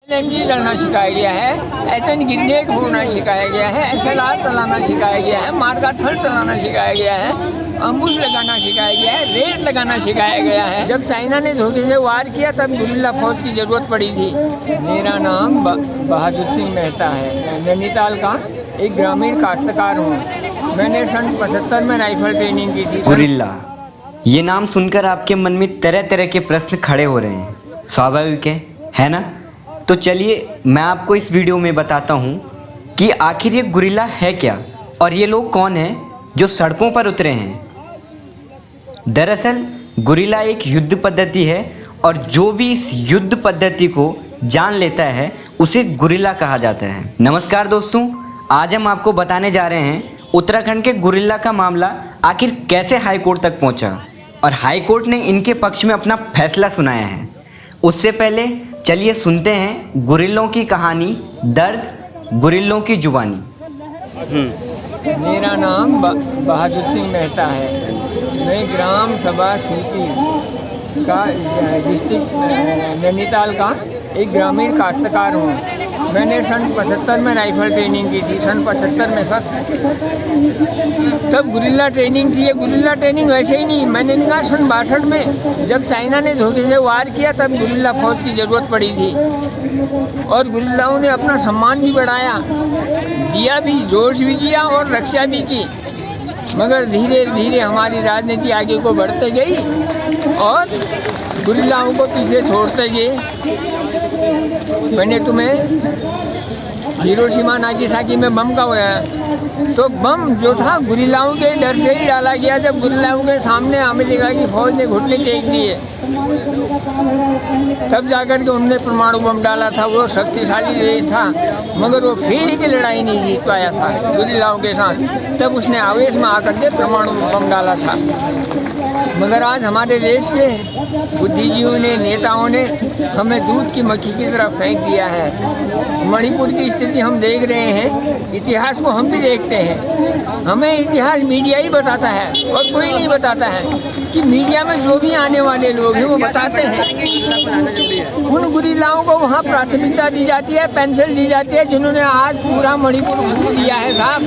LMG चलना सिखाया गया है, एसएन ग्रेनेड फोड़ना सिखाया गया है, SLR चलाना सिखाया गया है, मार्गाथल चलाना सिखाया गया है, अम्बुश लगाना सिखाया गया है, रेड लगाना सिखाया गया है। जब चाइना ने धोखे से वार किया तब गुरिल्ला फौज की जरूरत पड़ी थी। मेरा नाम बहादुर सिंह मेहता है। नैनीताल का एक ग्रामीण काश्तकार हूँ। मैंने सन 75 में राइफल ट्रेनिंग की थी। गुरिल्ला, ये नाम सुनकर आपके मन में तरह तरह के प्रश्न खड़े हो रहे हैं। स्वाभाविक है ना? तो चलिए मैं आपको इस वीडियो में बताता हूँ कि आखिर ये गुरिल्ला है क्या और ये लोग कौन हैं जो सड़कों पर उतरे हैं। दरअसल गुरिल्ला एक युद्ध पद्धति है और जो भी इस युद्ध पद्धति को जान लेता है उसे गुरिल्ला कहा जाता है। नमस्कार दोस्तों, आज हम आपको बताने जा रहे हैं उत्तराखंड के गुरिल्ला का मामला आखिर कैसे हाई कोर्ट तक पहुंचा और हाई कोर्ट ने इनके पक्ष में अपना फैसला सुनाया है। उससे पहले चलिए सुनते हैं गुरिल्लों की कहानी, दर्द, गुरिल्लों की जुबानी। मेरा नाम बहादुर सिंह मेहता है। मैं ग्राम सभा सीपी का डिस्ट्रिक्ट नैनीताल का एक ग्रामीण काश्तकार हूँ। मैंने सन 75 में राइफल ट्रेनिंग की थी। सन 75 में सर तब गुरिल्ला ट्रेनिंग थी। ये गुरिल्ला ट्रेनिंग वैसे ही नहीं, मैंने कहा सन 62 में जब चाइना ने धोखे से वार किया तब गुरिल्ला फौज की ज़रूरत पड़ी थी और गुरिल्लाओं ने अपना सम्मान भी बढ़ाया, दिया भी, जोश भी किया और रक्षा भी की। मगर धीरे धीरे हमारी राजनीति आगे को बढ़ते गई और गुरिल्लाओं को पीछे छोड़ते गए। मैंने तुम्हें हिरोशिमा नागासाकी में बम का हुआ तो बम जो था गुरिल्लाओं के डर से ही डाला गया। जब गुरिल्लाओं के सामने अमेरिका की फौज ने घुटने टेक दिए तब जाकर के उनने परमाणु बम डाला था। वो शक्तिशाली देश था मगर वो फिर की लड़ाई नहीं जीत पाया था गुरिल्लाओं के साथ। तब उसने आवेश में आकर के परमाणु बम डाला था। मगर आज हमारे देश के बुद्धिजीवियों ने, नेताओं ने हमें दूध की मक्खी की तरह फेंक दिया है। मणिपुर की स्थिति हम देख रहे हैं, इतिहास को हम भी देखते हैं। हमें इतिहास मीडिया ही बताता है और कोई नहीं बताता है कि मीडिया में जो भी आने वाले लोग हैं वो बताते हैं। उन गुरिल्लाओं को वहाँ प्राथमिकता दी जाती है, पेंशन दी जाती है जिन्होंने आज पूरा मणिपुर फूंक दिया है साहब,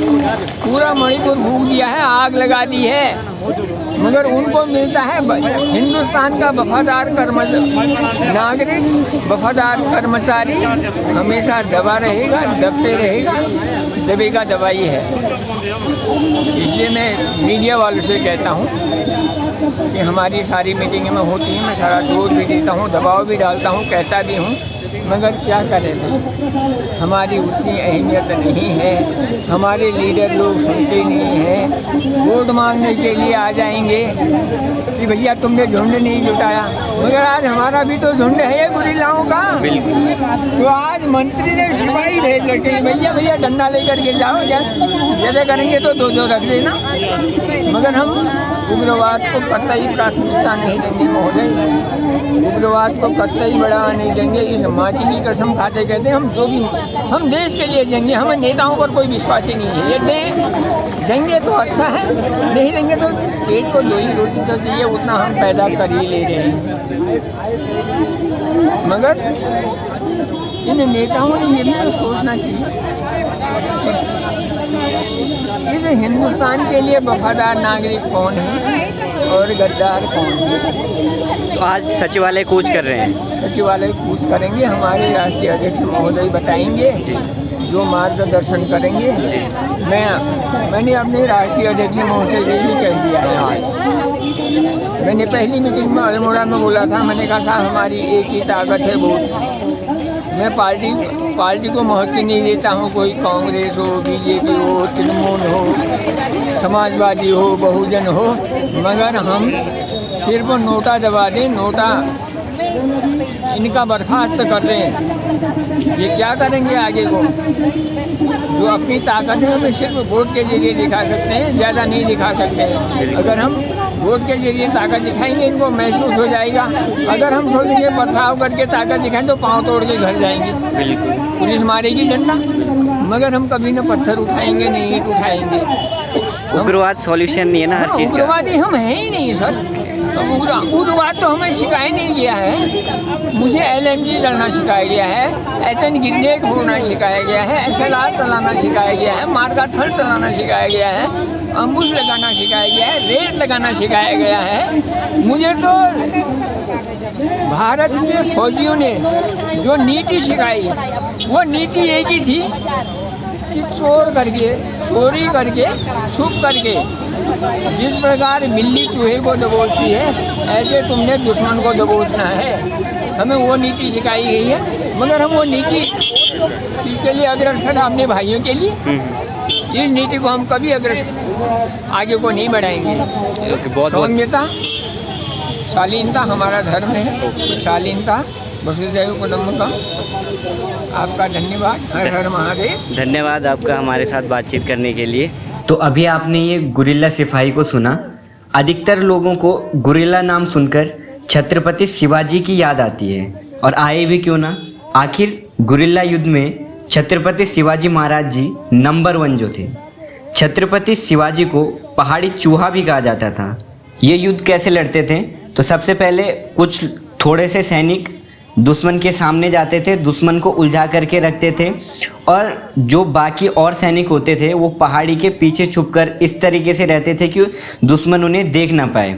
पूरा मणिपुर फूंक दिया है, आग लगा दी है। मगर उनको मिलता है हिंदुस्तान का वफादार नागरिक, वफादार कर्मचारी हमेशा दबा रहेगा, दबते रहेगा, दबेगा दबाई है। इसलिए मैं मीडिया वालों से कहता हूँ कि हमारी सारी मीटिंग में होती है, मैं सारा जोर भी देता हूँ, दबाव भी डालता हूँ, कहता भी हूँ, मगर क्या करें भाई, हमारी उतनी अहमियत नहीं है। हमारे लीडर लोग सुनते नहीं हैं। वोट मांगने के लिए आ जाएंगे कि भैया तुमने झुंड नहीं जुटाया, मगर आज हमारा भी तो झुंड है गुरिल्लाओं का। तो आज मंत्री ने सिपाही भेज रखे, भैया भैया डंडा लेकर के जाओ, जैसे करेंगे तो दो रख देना। मगर हम उग्रवाद को कतई प्राथमिकता नहीं देंगे महोदय, उग्रवाद को कतई बढ़ावा नहीं देंगे। इस माटी की कसम खाते कहते हम देश के लिए देंगे। हमें नेताओं पर कोई विश्वास ही नहीं है। ये देंगे तो अच्छा है, नहीं देंगे तो पेट को 2 ही रोटी तो चाहिए, उतना हम पैदा कर ही ले रहे हैं। मगर इन नेताओं ने ये भी तो सोचना चाहिए इस हिंदुस्तान के लिए वफादार नागरिक कौन है और गद्दार कौन है। तो आज सचिवालय कूच कर रहे हैं। सचिवालय कूच करेंगे, हमारे राष्ट्रीय अध्यक्ष महोदय बताएंगे, जो मार्गदर्शन करेंगे। मैंने अपने राष्ट्रीय अध्यक्ष महोदय से भी कह दिया है। आज मैंने पहली मीटिंग में अल्मोड़ा में बोला था, मैंने कहा साहब हमारी एक ही ताकत है वोट। मैं पार्टी को महत्व नहीं देता हूँ, कोई कांग्रेस हो, बीजेपी हो, तृणमूल हो, समाजवादी हो, बहुजन हो, मगर हम सिर्फ नोटा दबा दें, नोटा इनका बर्खास्त कर दें। ये क्या करेंगे आगे को? जो अपनी ताकत है हमें सिर्फ वोट के जरिए दिखा सकते हैं, ज़्यादा नहीं दिखा सकते हैं। अगर हम वोट के जरिए ताकत दिखाएंगे इनको महसूस हो जाएगा। अगर हम सोचेंगे पथराव करके ताकत दिखाएं तो पाँव तोड़ के घर जाएंगे, बिल्कुल पुलिस मारेगी डंडा। मगर हम कभी न पत्थर उठाएंगे, नहीं ईंट उठाएंगे। उग्रवाद सॉल्यूशन नहीं है ना हर चीज़ का। उग्रवादी हम है ही नहीं सर। उग्र बात तो हमें सिखाया नहीं गया है। मुझे LMG चलना सिखाया गया है, SN ग्रेनेड फोड़ना सिखाया गया है, SLR चलाना सिखाया गया है, मार्गाथल चलाना सिखाया गया है, अम्बुश लगाना सिखाया गया है, रेड लगाना सिखाया गया है। मुझे तो भारत के फौजियों ने जो नीति सिखाई वो नीति एक ही थी कि चोरी करके छुप करके जिस प्रकार बिल्ली चूहे को दबोचती है ऐसे तुमने दुश्मन को दबोचना है। हमें वो नीति सिखाई गई है, मगर हम वो नीति इसके लिए अग्रसर अपने भाइयों के लिए इस नीति को हम कभी अग्रसर आगे को नहीं बढ़ाएंगे। सौम्यता शालीनता हमारा धर्म है, शालीनता वसुधैव कुटुंबकम। आपका धन्यवाद। हर हर महादेव। धन्यवाद आपका हमारे साथ बातचीत करने के लिए। तो अभी आपने ये गुरिल्ला सिपाही को सुना। अधिकतर लोगों को गुरिल्ला नाम सुनकर छत्रपति शिवाजी की याद आती है, और आए भी क्यों ना। आखिर गुरिल्ला युद्ध में छत्रपति शिवाजी महाराज जी नंबर 1 जो थे। छत्रपति शिवाजी को पहाड़ी चूहा भी कहा जाता था। ये युद्ध कैसे लड़ते थे, तो सबसे पहले कुछ थोड़े से सैनिक दुश्मन के सामने जाते थे, दुश्मन को उलझा करके रखते थे, और जो बाकी और सैनिक होते थे वो पहाड़ी के पीछे छुपकर इस तरीके से रहते थे कि दुश्मन उन्हें देख ना पाए।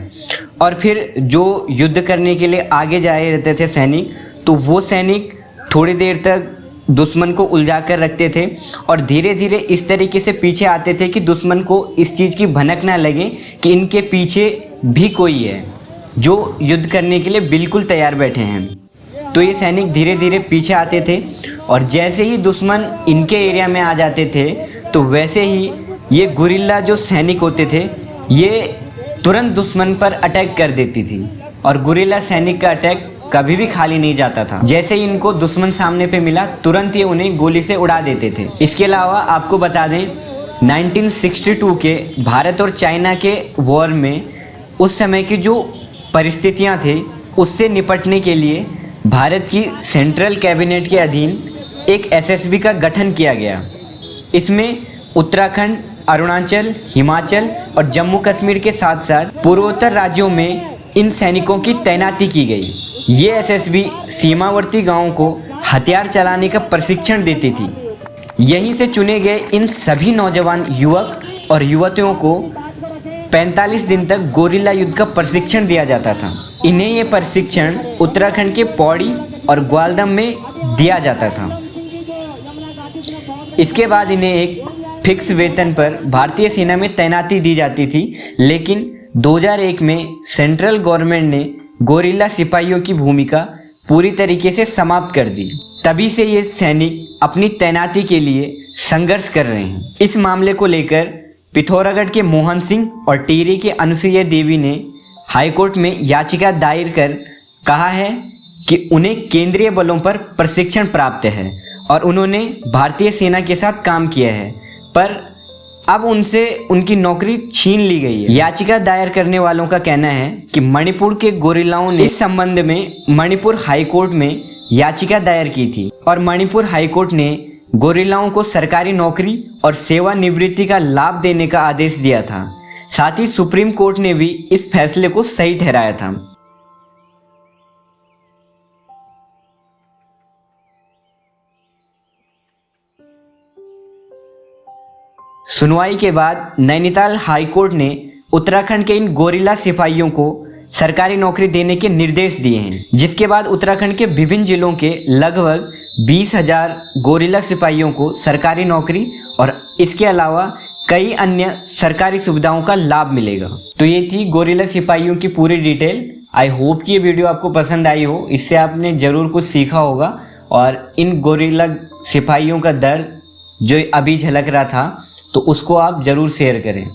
और फिर जो युद्ध करने के लिए आगे जाए रहते थे सैनिक, तो वो सैनिक थोड़ी देर तक दुश्मन को उलझा कर रखते थे और धीरे धीरे इस तरीके से पीछे आते थे कि दुश्मन को इस चीज़ की भनक ना लगे कि इनके पीछे भी कोई है जो युद्ध करने के लिए बिल्कुल तैयार बैठे हैं। तो ये सैनिक धीरे धीरे पीछे आते थे, और जैसे ही दुश्मन इनके एरिया में आ जाते थे तो वैसे ही ये गुरिल्ला जो सैनिक होते थे ये तुरंत दुश्मन पर अटैक कर देती थी, और गुरिल्ला सैनिक का अटैक कभी भी खाली नहीं जाता था। जैसे ही इनको दुश्मन सामने पे मिला तुरंत ये उन्हें गोली से उड़ा देते थे। इसके अलावा आपको बता दें 1962 के भारत और चाइना के वॉर में उस समय की जो परिस्थितियां थे उससे निपटने के लिए भारत की सेंट्रल कैबिनेट के अधीन एक SSB का गठन किया गया। इसमें उत्तराखंड, अरुणाचल, हिमाचल और जम्मू कश्मीर के साथ साथ पूर्वोत्तर राज्यों में इन सैनिकों की तैनाती की गई। ये SSB सीमावर्ती गांवों को हथियार चलाने का प्रशिक्षण देती थी। यहीं से चुने गए इन सभी नौजवान युवक और युवतियों को 45 दिन तक गोरिल्ला युद्ध का प्रशिक्षण दिया जाता था। इन्हें ये प्रशिक्षण उत्तराखंड के पौड़ी और ग्वालदम में दिया जाता था। इसके बाद इन्हें एक फिक्स वेतन पर भारतीय सेना में तैनाती दी जाती थी, लेकिन 2001 में सेंट्रल गवर्नमेंट ने गोरिल्ला सिपाहियों की भूमिका पूरी तरीके से समाप्त कर दी। तभी से ये सैनिक अपनी तैनाती के लिए संघर्ष कर रहे हैं। इस मामले को लेकर पिथौरागढ़ के मोहन सिंह और टिहरी के अनुसुईया देवी ने हाईकोर्ट में याचिका दायर कर कहा है कि उन्हें केंद्रीय बलों पर प्रशिक्षण प्राप्त है और उन्होंने भारतीय सेना के साथ काम किया है, पर अब उनसे उनकी नौकरी छीन ली गई है। याचिका दायर करने वालों का कहना है कि मणिपुर के गोरिल्लाओं ने इस संबंध में मणिपुर हाईकोर्ट में याचिका दायर की थी, और मणिपुर हाईकोर्ट ने गोरिल्लाओं को सरकारी नौकरी और सेवानिवृत्ति का लाभ देने का आदेश दिया था। साथ ही सुप्रीम कोर्ट ने भी इस फैसले को सही ठहराया था। सुनवाई के बाद नैनीताल हाईकोर्ट ने उत्तराखंड के इन गोरिल्ला सिपाहियों को सरकारी नौकरी देने के निर्देश दिए हैं, जिसके बाद उत्तराखंड के विभिन्न जिलों के लगभग 20,000 गोरिल्ला सिपाहियों को सरकारी नौकरी और इसके अलावा कई अन्य सरकारी सुविधाओं का लाभ मिलेगा। तो ये थी गोरिल्ला सिपाहियों की पूरी डिटेल। आई होप कि ये वीडियो आपको पसंद आई हो, इससे आपने ज़रूर कुछ सीखा होगा, और इन गोरिल्ला सिपाहियों का दर्द जो अभी झलक रहा था तो उसको आप ज़रूर शेयर करें।